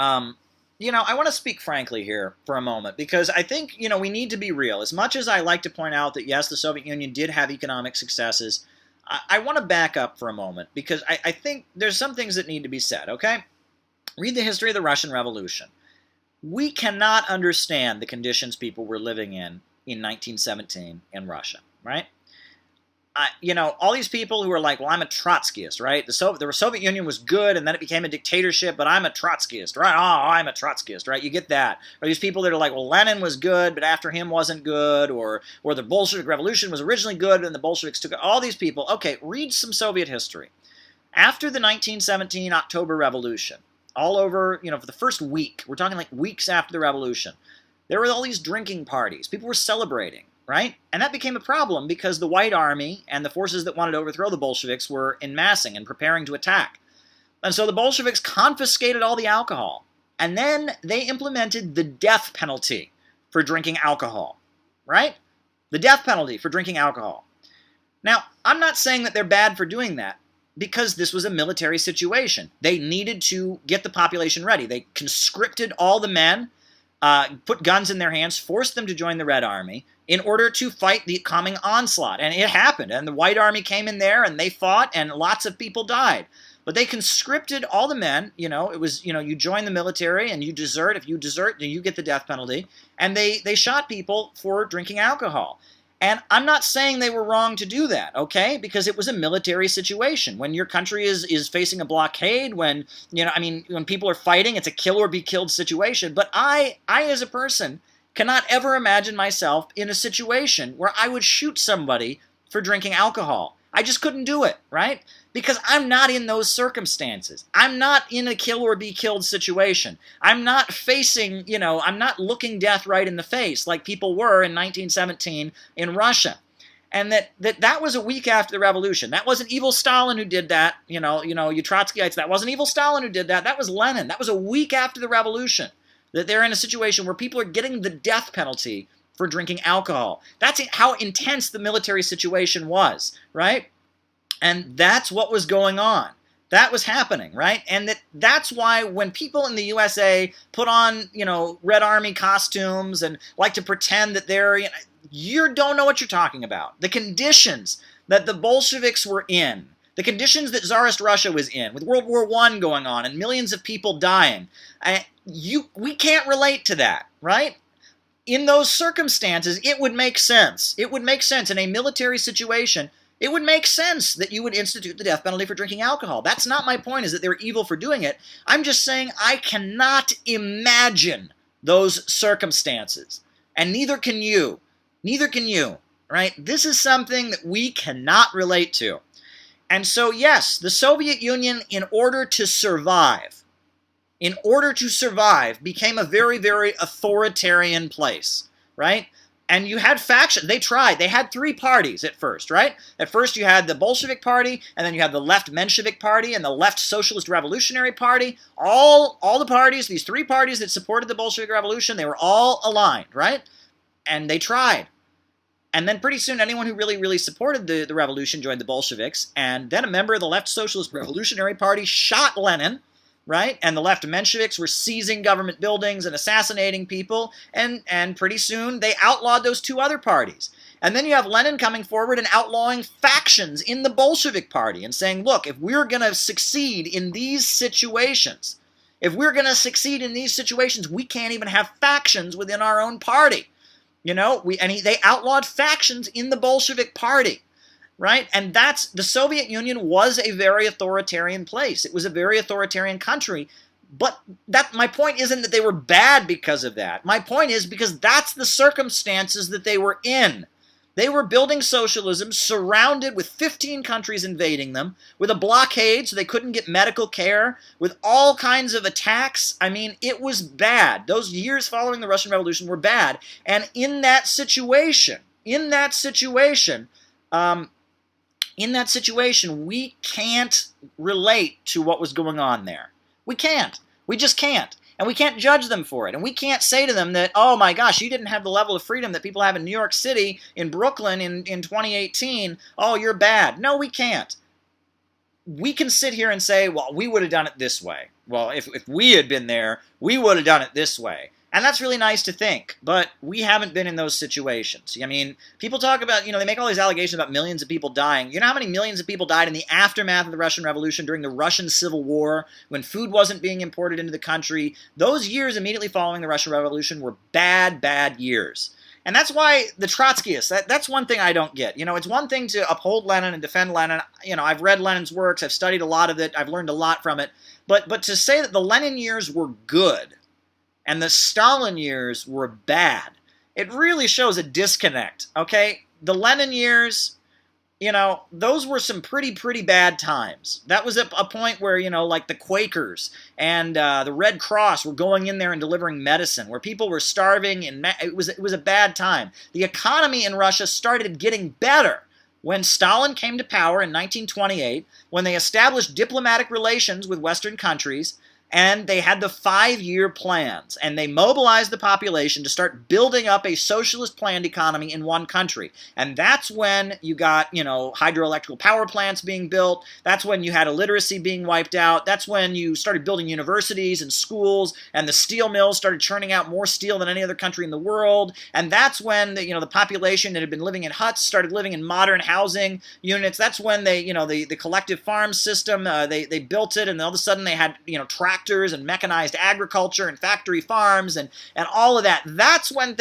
I want to speak frankly here for a moment because I think, we need to be real. As much as I like to point out that, yes, the Soviet Union did have economic successes, I want to back up for a moment because I think there's some things that need to be said, okay? Read the history of the Russian Revolution. We cannot understand the conditions people were living in 1917 in Russia, right? All these people who are like, well, I'm a Trotskyist, right? The Soviet Union was good, and then it became a dictatorship, but I'm a Trotskyist, right? Oh, I'm a Trotskyist, right? You get that. Or these people that are like, well, Lenin was good, but after him wasn't good, or the Bolshevik Revolution was originally good, and the Bolsheviks took it. All these people. Okay, read some Soviet history. After the 1917 October Revolution, all over, for the first week, we're talking like weeks after the revolution, there were all these drinking parties. People were celebrating. Right? And that became a problem because the White Army and the forces that wanted to overthrow the Bolsheviks were en massing and preparing to attack. And so the Bolsheviks confiscated all the alcohol. And then they implemented the death penalty for drinking alcohol. Right? The death penalty for drinking alcohol. Now, I'm not saying that they're bad for doing that because this was a military situation. They needed to get the population ready. They conscripted all the men, put guns in their hands, forced them to join the Red Army in order to fight the coming onslaught. And it happened. And the White Army came in there and they fought and lots of people died. But they conscripted all the men. It was, you join the military and you desert. If you desert, then you get the death penalty. And they shot people for drinking alcohol. And I'm not saying they were wrong to do that, okay? Because it was a military situation. When your country is facing a blockade, when people are fighting, it's a kill or be killed situation. But I as a person cannot ever imagine myself in a situation where I would shoot somebody for drinking alcohol. I just couldn't do it, right? Because I'm not in those circumstances. I'm not in a kill or be killed situation. I'm not facing, I'm not looking death right in the face like people were in 1917 in Russia. And that was a week after the revolution. That wasn't evil Stalin who did that, you Trotskyites. That wasn't evil Stalin who did that. That was Lenin. That was a week after the revolution. That they're in a situation where people are getting the death penalty for drinking alcohol. That's how intense the military situation was, right? And that's what was going on. That was happening, right? And that's why when people in the USA put on, Red Army costumes and like to pretend that they're, you don't know what you're talking about. The conditions that the Bolsheviks were in, the conditions that Tsarist Russia was in, with World War I going on and millions of people dying, we can't relate to that, right? In those circumstances, it would make sense. It would make sense in a military situation. It would make sense that you would institute the death penalty for drinking alcohol. That's not my point, is that they were evil for doing it. I'm just saying I cannot imagine those circumstances. And neither can you. Neither can you, right? This is something that we cannot relate to. And so, yes, the Soviet Union, in order to survive, became a very, very authoritarian place, right? And you had factions. They tried. They had three parties at first, right? At first you had the Bolshevik Party, and then you had the left Menshevik Party, and the left Socialist Revolutionary Party. All the parties, these three parties that supported the Bolshevik Revolution, they were all aligned, right? And they tried. And then pretty soon anyone who really, really supported the revolution joined the Bolsheviks, and then a member of the left Socialist Revolutionary Party shot Lenin, right? And the left Mensheviks were seizing government buildings and assassinating people, and pretty soon they outlawed those two other parties. And then you have Lenin coming forward and outlawing factions in the Bolshevik Party and saying, look, if we're going to succeed in these situations, we can't even have factions within our own party. They outlawed factions in the Bolshevik Party. Right? And the Soviet Union was a very authoritarian place. It was a very authoritarian country. But my point isn't that they were bad because of that. My point is because that's the circumstances that they were in. They were building socialism surrounded with 15 countries invading them, with a blockade so they couldn't get medical care, with all kinds of attacks. I mean, it was bad. Those years following the Russian Revolution were bad. And in that situation, we can't relate to what was going on there. We can't. We just can't. And we can't judge them for it. And we can't say to them that, oh my gosh, you didn't have the level of freedom that people have in New York City, in Brooklyn in 2018. Oh, you're bad. No, we can't. We can sit here and say, well, we would have done it this way. well, if we had been there, we would have done it this way. And that's really nice to think, but we haven't been in those situations. I mean, people talk about, they make all these allegations about millions of people dying. You know how many millions of people died in the aftermath of the Russian Revolution during the Russian Civil War, when food wasn't being imported into the country? Those years immediately following the Russian Revolution were bad, bad years. And that's why the Trotskyists, that's one thing I don't get. It's one thing to uphold Lenin and defend Lenin. I've read Lenin's works, I've studied a lot of it, I've learned a lot from it. But to say that the Lenin years were good and the Stalin years were bad, it really shows a disconnect, okay? The Lenin years, those were some pretty bad times. That was a point where, like the Quakers and the Red Cross were going in there and delivering medicine, where people were starving, and it was a bad time. The economy in Russia started getting better when Stalin came to power in 1928, when they established diplomatic relations with Western countries, and they had the 5-year plans, and they mobilized the population to start building up a socialist planned economy in one country. And that's when you got, hydroelectrical power plants being built. That's when you had illiteracy being wiped out. That's when you started building universities and schools, and the steel mills started churning out more steel than any other country in the world. And that's when the population that had been living in huts started living in modern housing units. That's when the collective farm system, they built it, and all of a sudden they had, tractors and mechanized agriculture and factory farms and all of that. That's when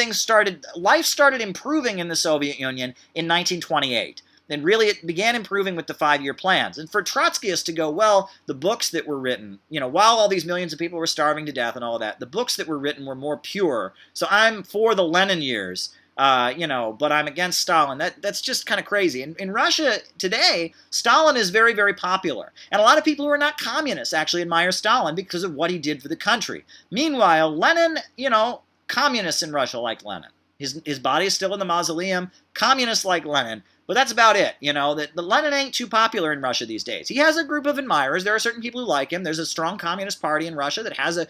life started improving in the Soviet Union in 1928. And really it began improving with the 5-year plans. And for Trotskyists to go, well, the books that were written, while all these millions of people were starving to death and all of that, the books that were written were more pure. So I'm for the Lenin years. But I'm against Stalin. That's just kind of crazy. In Russia today, Stalin is very, very popular. And a lot of people who are not communists actually admire Stalin because of what he did for the country. Meanwhile, Lenin, communists in Russia like Lenin. His body is still in the mausoleum. Communists like Lenin. But that's about it, that the Lenin ain't too popular in Russia these days. He has a group of admirers. There are certain people who like him. There's a strong communist party in Russia that has a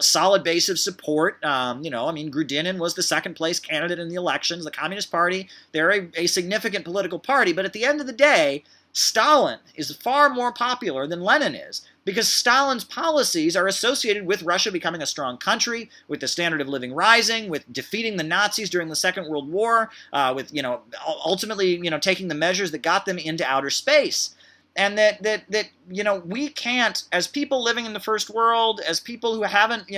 solid base of support. Grudinin was the second place candidate in the elections. The Communist Party, they're a significant political party. But at the end of the day, Stalin is far more popular than Lenin is, because Stalin's policies are associated with Russia becoming a strong country, with the standard of living rising, with defeating the Nazis during the Second World War, with ultimately taking the measures that got them into outer space. And that we can't, as people living in the first world, as people who haven't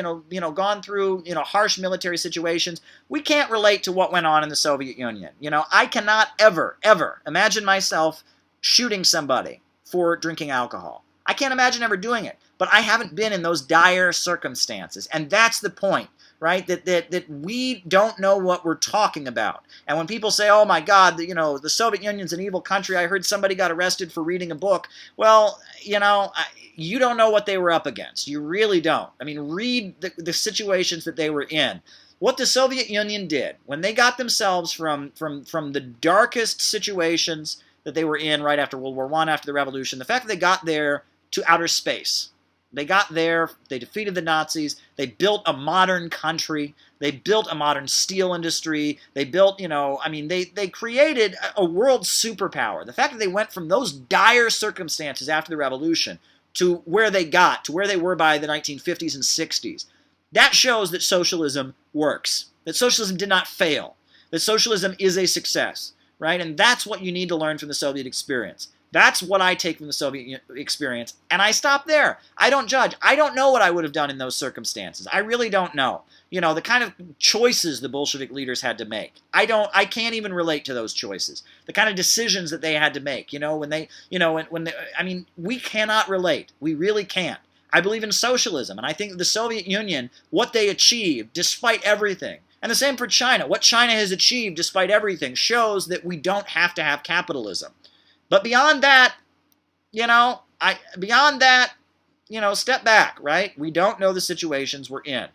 gone through harsh military situations, we can't relate to what went on in the Soviet Union. I cannot ever imagine myself shooting somebody for drinking alcohol. I can't imagine ever doing it, but I haven't been in those dire circumstances, and that's the point, right? That we don't know what we're talking about. And when people say, "Oh my God, the Soviet Union's an evil country," I heard somebody got arrested for reading a book. Well, you don't know what they were up against. You really don't. I mean, read the situations that they were in. What the Soviet Union did when they got themselves from the darkest situations that they were in right after World War I, after the revolution, the fact that they got there to outer space. They got there, they defeated the Nazis, they built a modern country, they built a modern steel industry, they built, they created a world superpower. The fact that they went from those dire circumstances after the revolution to where they were by the 1950s and 60s, that shows that socialism works, that socialism did not fail, that socialism is a success. Right? And that's what you need to learn from the Soviet experience. That's what I take from the Soviet experience. And I stop there. I don't judge. I don't know what I would have done in those circumstances. I really don't know. The kind of choices the Bolshevik leaders had to make. I can't even relate to those choices. The kind of decisions that they had to make. We cannot relate. We really can't. I believe in socialism. And I think the Soviet Union, what they achieved, despite everything, and the same for China. What China has achieved, despite everything, shows that we don't have to have capitalism. But beyond that, step back, right? We don't know the situations we're in.